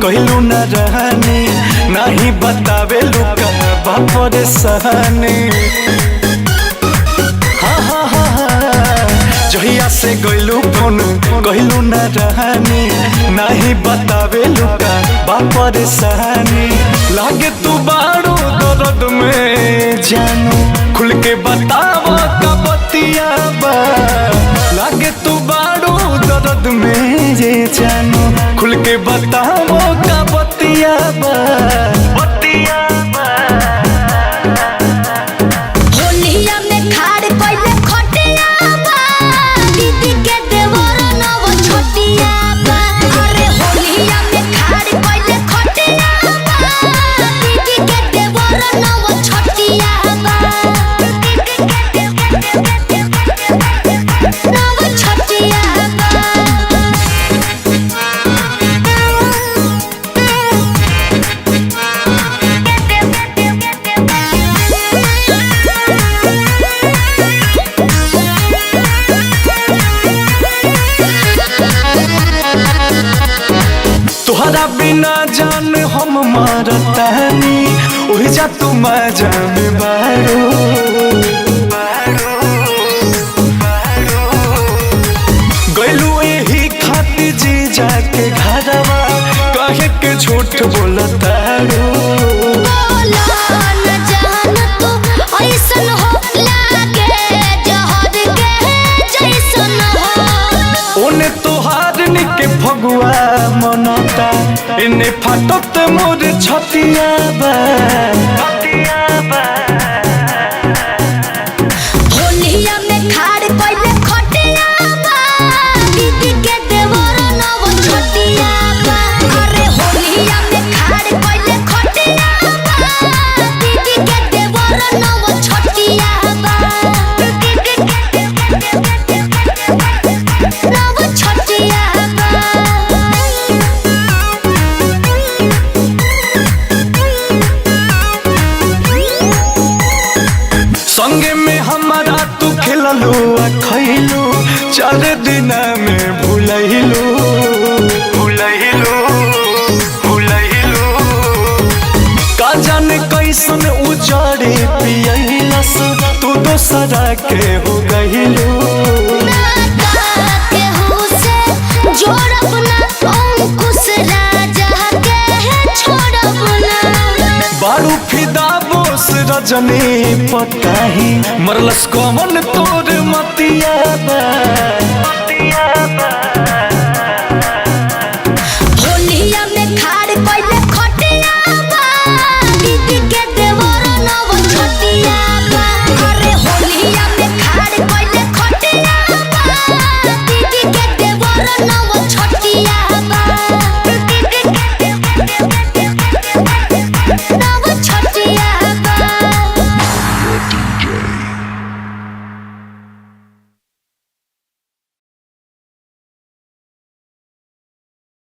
कहलू न रहनी नहीं बतावे लुका बापर सहनी। जहिया से गइलू फोन कहलू न रहनी नहीं बतावे लुका बापर सहनी। लागे तू बाड़ू दर्द में जानू खुल के बतावो का बतिया बा। लागे तू बाड़ू दर्द में ये जानू खुल के बतावो का बतिया बा। बतिया बा होलिया में खाड़ कइले खटिया बा। दीदी के देवर नव छोटिया बा। अरे होलिया में खाड़ कइले खटिया बा। दीदी के देवर नव छोटिया बा। नव छोटिया बा। तुहरा बिना जान हम मरतानी ओहि जा तू मजा में बारो। गइलू एही खातिर जी जाके घरवा कहे के झूठ बोलतारो। ओने तोहार निके फगुआ मनता इने फाटत मोर छतिया बा। होलिया में खाड़ कइले खटिया बा। दीदी के देवर नव छोटिया बा। अरे होलिया में खाड़ कइले खटिया बा। दीदी के देवर नव छोटिया बा। नव छोटिया बा। संगे में हमारा तू खेललू आ खैलू 4 दिन में भूलैलू। का जाने कैसन उजाड़े पियलस तू दोसरा के हो गइलू। बारू फिदा बोस रजनी पताही मरलस कमन तोर मतिया बा।